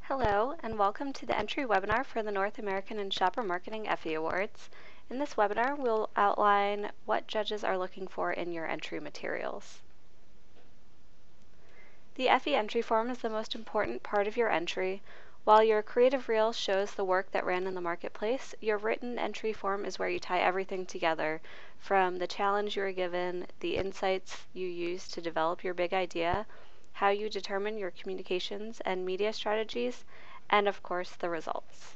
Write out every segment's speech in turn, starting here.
Hello, and welcome to the entry webinar for the North American and Shopper Marketing Effie Awards. In this webinar, we'll outline what judges are looking for in your entry materials. The Effie entry form is the most important part of your entry. While your creative reel shows the work that ran in the marketplace, your written entry form is where you tie everything together, from the challenge you were given, the insights you used to develop your big idea, how you determine your communications and media strategies, and of course, the results.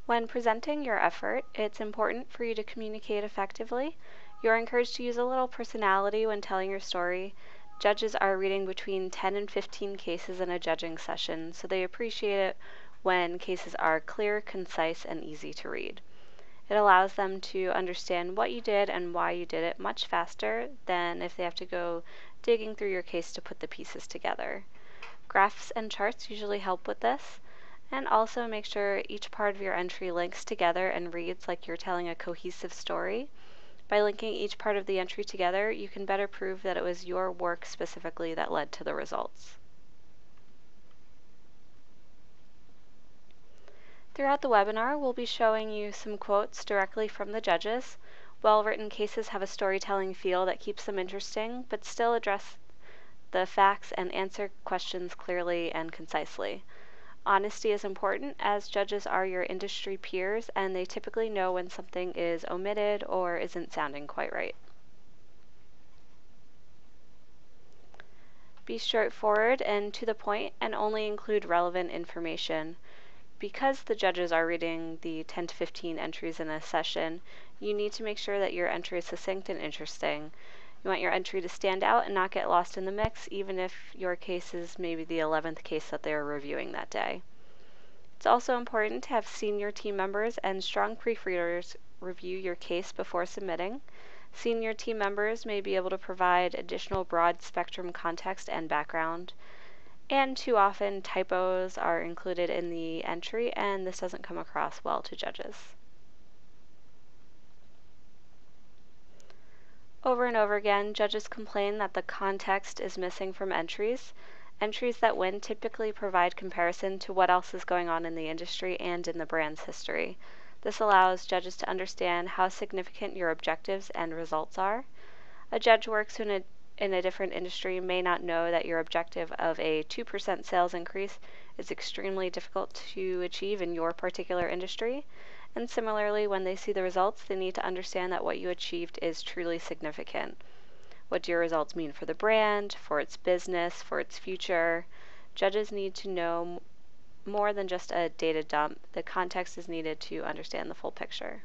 When presenting your effort, it's important for you to communicate effectively. You're encouraged to use a little personality when telling your story. Judges are reading between 10 and 15 cases in a judging session, so they appreciate it when cases are clear, concise, and easy to read. It allows them to understand what you did and why you did it much faster than if they have to go digging through your case to put the pieces together. Graphs and charts usually help with this, and also make sure each part of your entry links together and reads like you're telling a cohesive story. By linking each part of the entry together, you can better prove that it was your work specifically that led to the results. Throughout the webinar, we'll be showing you some quotes directly from the judges. Well-written cases have a storytelling feel that keeps them interesting, but still address the facts and answer questions clearly and concisely. Honesty is important, as judges are your industry peers and they typically know when something is omitted or isn't sounding quite right. Be straightforward and to the point and only include relevant information. Because the judges are reading the 10 to 15 entries in a session, you need to make sure that your entry is succinct and interesting. You want your entry to stand out and not get lost in the mix, even if your case is maybe the 11th case that they are reviewing that day. It's also important to have senior team members and strong proofreaders review your case before submitting. Senior team members may be able to provide additional broad spectrum context and background. And too often, typos are included in the entry, and this doesn't come across well to judges. Over and over again, judges complain that the context is missing from entries. Entries that win typically provide comparison to what else is going on in the industry and in the brand's history. This allows judges to understand how significant your objectives and results are. A judge works in a different industry may not know that your objective of a 2% sales increase is extremely difficult to achieve in your particular industry. And similarly, when they see the results, they need to understand that what you achieved is truly significant. What do your results mean for the brand, for its business, for its future? Judges need to know more than just a data dump. The context is needed to understand the full picture.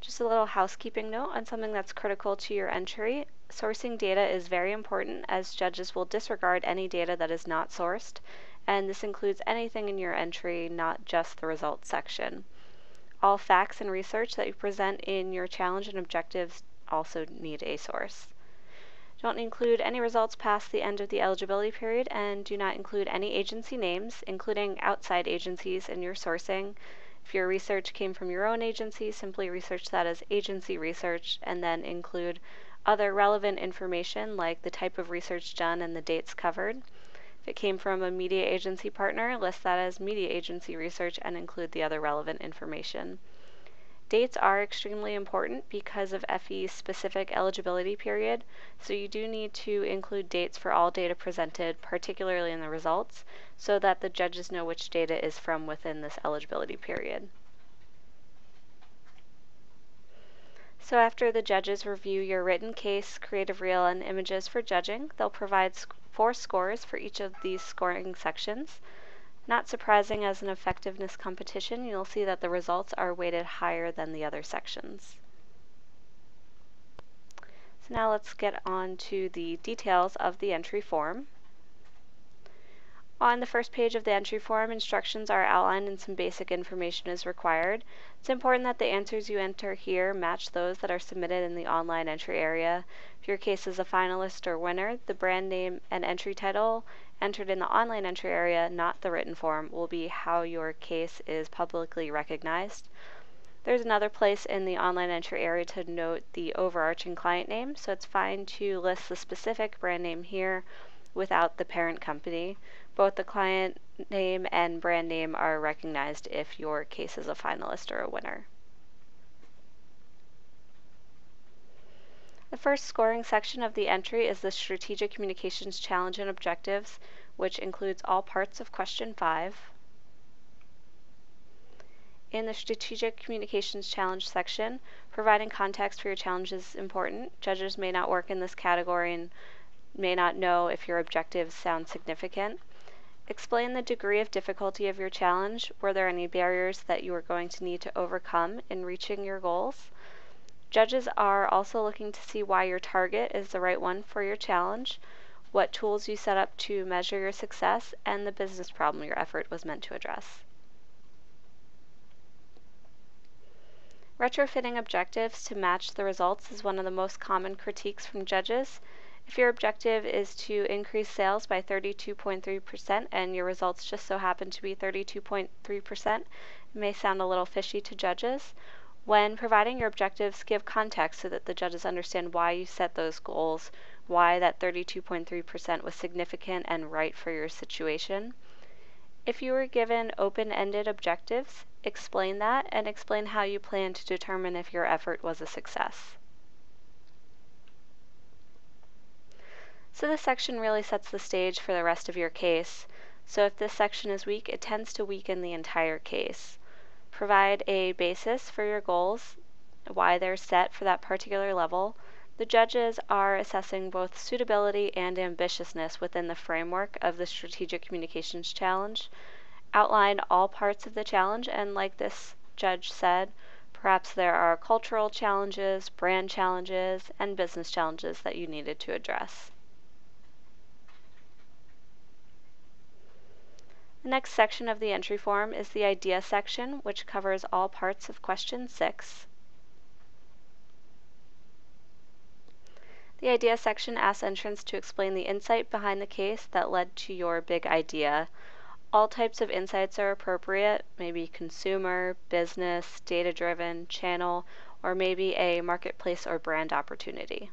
Just a little housekeeping note on something that's critical to your entry. Sourcing data is very important, as judges will disregard any data that is not sourced, and this includes anything in your entry, not just the results section. All facts and research that you present in your challenge and objectives also need a source. Don't include any results past the end of the eligibility period, and do not include any agency names, including outside agencies, in your sourcing. If your research came from your own agency, simply research that as agency research and then include other relevant information like the type of research done and the dates covered. If it came from a media agency partner, list that as media agency research and include the other relevant information. Dates are extremely important because of Effie's specific eligibility period, so you do need to include dates for all data presented, particularly in the results, so that the judges know which data is from within this eligibility period. So after the judges review your written case, creative reel, and images for judging, they'll provide 4 scores for each of these scoring sections. Not surprising, as an effectiveness competition, you'll see that the results are weighted higher than the other sections. So now let's get on to the details of the entry form. On the first page of the entry form, instructions are outlined and some basic information is required. It's important that the answers you enter here match those that are submitted in the online entry area. If your case is a finalist or winner, the brand name and entry title entered in the online entry area, not the written form, will be how your case is publicly recognized. There's another place in the online entry area to note the overarching client name, so it's fine to list the specific brand name here without the parent company. Both the client name and brand name are recognized if your case is a finalist or a winner. The first scoring section of the entry is the Strategic Communications Challenge and Objectives, which includes all parts of question 5. In the Strategic Communications Challenge section, providing context for your challenge is important. Judges may not work in this category and may not know if your objectives sound significant. Explain the degree of difficulty of your challenge. Were there any barriers that you are going to need to overcome in reaching your goals? Judges are also looking to see why your target is the right one for your challenge, what tools you set up to measure your success, and the business problem your effort was meant to address. Retrofitting objectives to match the results is one of the most common critiques from judges. If your objective is to increase sales by 32.3% and your results just so happen to be 32.3%, it may sound a little fishy to judges. When providing your objectives, give context so that the judges understand why you set those goals, why that 32.3% was significant and right for your situation. If you were given open-ended objectives, explain that and explain how you plan to determine if your effort was a success. So this section really sets the stage for the rest of your case. So if this section is weak, it tends to weaken the entire case. Provide a basis for your goals, why they're set for that particular level. The judges are assessing both suitability and ambitiousness within the framework of the Strategic Communications Challenge. Outline all parts of the challenge, and like this judge said, perhaps there are cultural challenges, brand challenges, and business challenges that you needed to address. The next section of the entry form is the idea section, which covers all parts of question 6. The idea section asks entrants to explain the insight behind the case that led to your big idea. All types of insights are appropriate, maybe consumer, business, data-driven, channel, or maybe a marketplace or brand opportunity.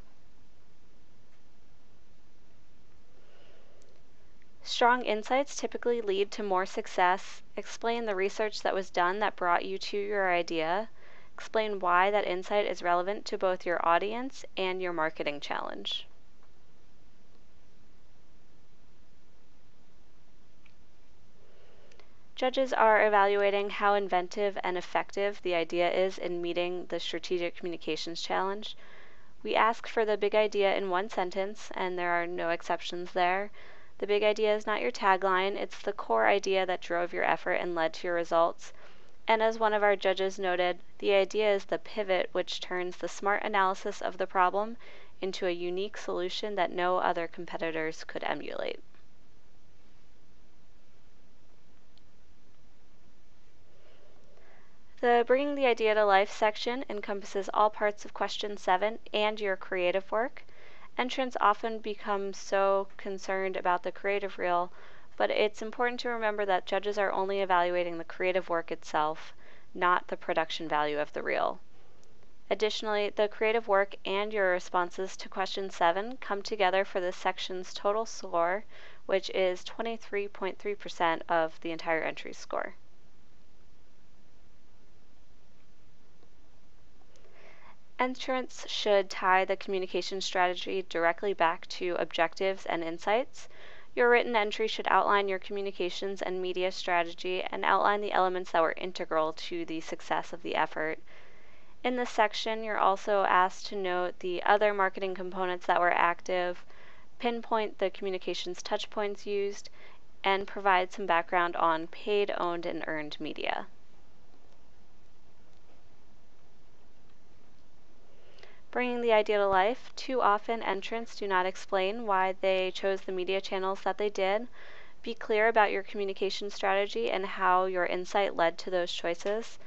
Strong insights typically lead to more success. Explain the research that was done that brought you to your idea. Explain why that insight is relevant to both your audience and your marketing challenge. Judges are evaluating how inventive and effective the idea is in meeting the Strategic Communications Challenge. We ask for the big idea in one sentence, and there are no exceptions there. The big idea is not your tagline, it's the core idea that drove your effort and led to your results. And as one of our judges noted, the idea is the pivot which turns the smart analysis of the problem into a unique solution that no other competitors could emulate. The Bringing the Idea to Life section encompasses all parts of question 7 and your creative work. Entrants often become so concerned about the creative reel, but it's important to remember that judges are only evaluating the creative work itself, not the production value of the reel. Additionally, the creative work and your responses to question 7 come together for this section's total score, which is 23.3% of the entire entry score. Entrants should tie the communication strategy directly back to objectives and insights. Your written entry should outline your communications and media strategy and outline the elements that were integral to the success of the effort. In this section, you're also asked to note the other marketing components that were active, pinpoint the communications touchpoints used, and provide some background on paid, owned, and earned media. Bringing the idea to life, too often entrants do not explain why they chose the media channels that they did. Be clear about your communication strategy and how your insight led to those choices.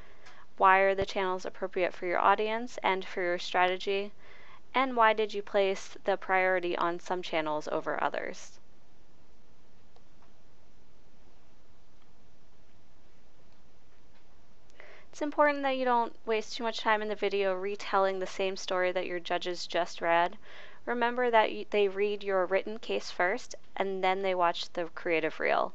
Why are the channels appropriate for your audience and for your strategy? And why did you place the priority on some channels over others? It's important that you don't waste too much time in the video retelling the same story that your judges just read. Remember that they read your written case first, and then they watch the creative reel.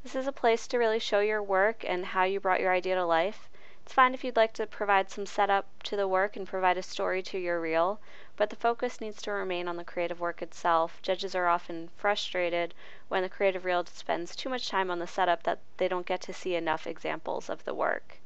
This is a place to really show your work and how you brought your idea to life. It's fine if you'd like to provide some setup to the work and provide a story to your reel, but the focus needs to remain on the creative work itself. Judges are often frustrated when the creative reel spends too much time on the setup that they don't get to see enough examples of the work.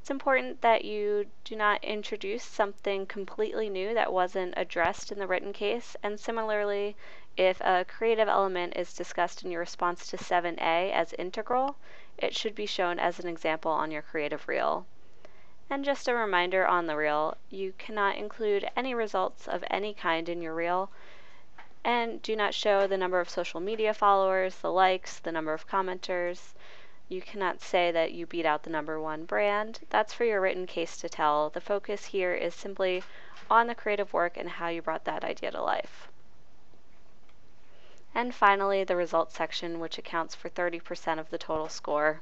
It's important that you do not introduce something completely new that wasn't addressed in the written case, and similarly, if a creative element is discussed in your response to 7A as integral, it should be shown as an example on your creative reel. And just a reminder on the reel, you cannot include any results of any kind in your reel, and do not show the number of social media followers, the likes, the number of commenters. You cannot say that you beat out the #1 brand. That's for your written case to tell. The focus here is simply on the creative work and how you brought that idea to life. And finally, the results section, which accounts for 30% of the total score.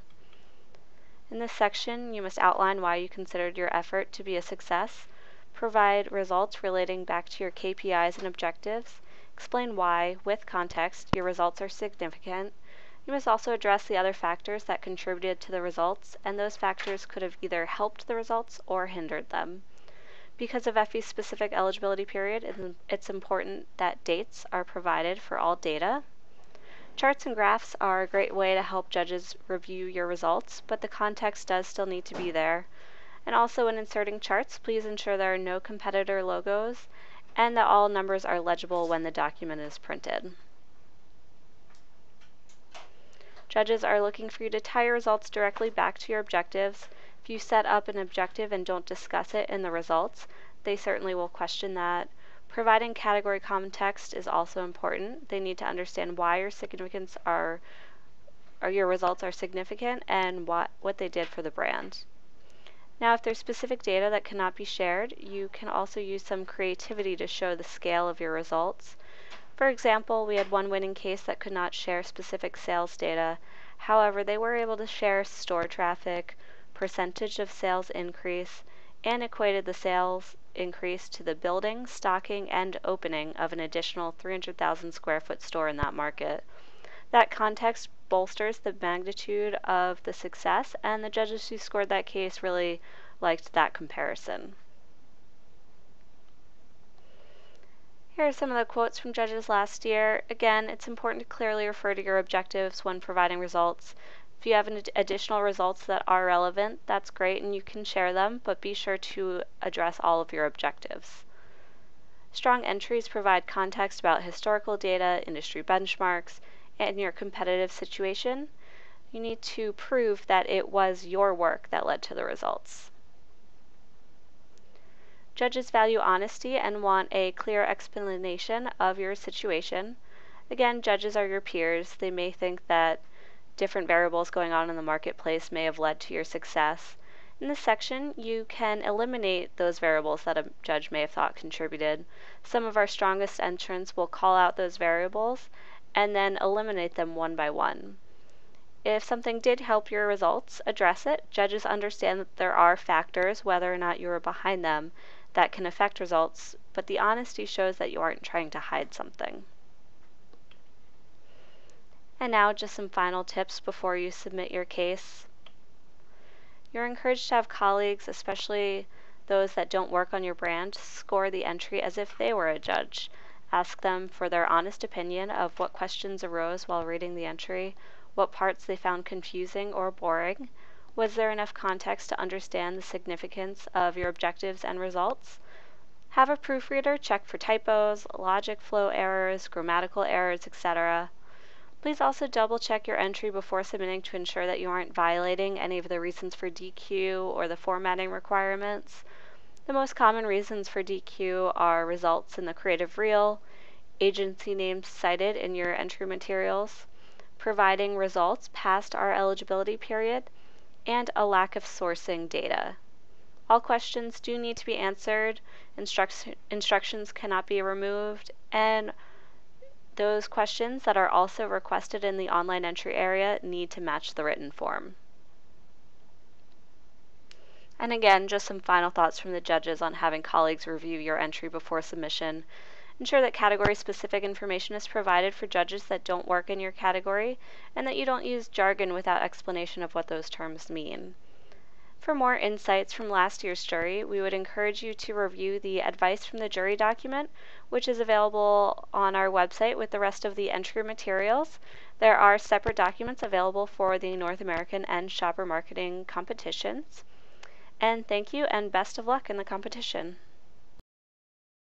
In this section, you must outline why you considered your effort to be a success, provide results relating back to your KPIs and objectives, explain why, with context, your results are significant. You must also address the other factors that contributed to the results, and those factors could have either helped the results or hindered them. Because of Effie's specific eligibility period, it's important that dates are provided for all data. Charts and graphs are a great way to help judges review your results, but the context does still need to be there. And also when inserting charts, please ensure there are no competitor logos and that all numbers are legible when the document is printed. Judges are looking for you to tie your results directly back to your objectives. If you set up an objective and don't discuss it in the results, they certainly will question that. Providing category context is also important. They need to understand why your your results are significant and what they did for the brand. Now, if there's specific data that cannot be shared, you can also use some creativity to show the scale of your results. For example, we had one winning case that could not share specific sales data. However, they were able to share store traffic, percentage of sales increase, and equated the sales increase to the building, stocking, and opening of an additional 300,000 square foot store in that market. That context bolsters the magnitude of the success, and the judges who scored that case really liked that comparison. Here are some of the quotes from judges last year. Again, it's important to clearly refer to your objectives when providing results. If you have additional results that are relevant, that's great and you can share them, but be sure to address all of your objectives. Strong entries provide context about historical data, industry benchmarks, and your competitive situation. You need to prove that it was your work that led to the results. Judges value honesty and want a clear explanation of your situation. Again, judges are your peers. They may think that different variables going on in the marketplace may have led to your success. In this section, you can eliminate those variables that a judge may have thought contributed. Some of our strongest entrants will call out those variables and then eliminate them one by one. If something did help your results, address it. Judges understand that there are factors, whether or not you are behind them, that can affect results, but the honesty shows that you aren't trying to hide something. And now just some final tips before you submit your case. You're encouraged to have colleagues, especially those that don't work on your brand, score the entry as if they were a judge. Ask them for their honest opinion of what questions arose while reading the entry, what parts they found confusing or boring. Was there enough context to understand the significance of your objectives and results? Have a proofreader check for typos, logic flow errors, grammatical errors, etc. Please also double check your entry before submitting to ensure that you aren't violating any of the reasons for DQ or the formatting requirements. The most common reasons for DQ are results in the creative reel, agency names cited in your entry materials, providing results past our eligibility period, and a lack of sourcing data. All questions do need to be answered, instructions cannot be removed, and those questions that are also requested in the online entry area need to match the written form. And again, just some final thoughts from the judges on having colleagues review your entry before submission. Ensure that category-specific information is provided for judges that don't work in your category, and that you don't use jargon without explanation of what those terms mean. For more insights from last year's jury, we would encourage you to review the Advice from the Jury document, which is available on our website with the rest of the entry materials. There are separate documents available for the North American and shopper marketing competitions. And thank you, and best of luck in the competition.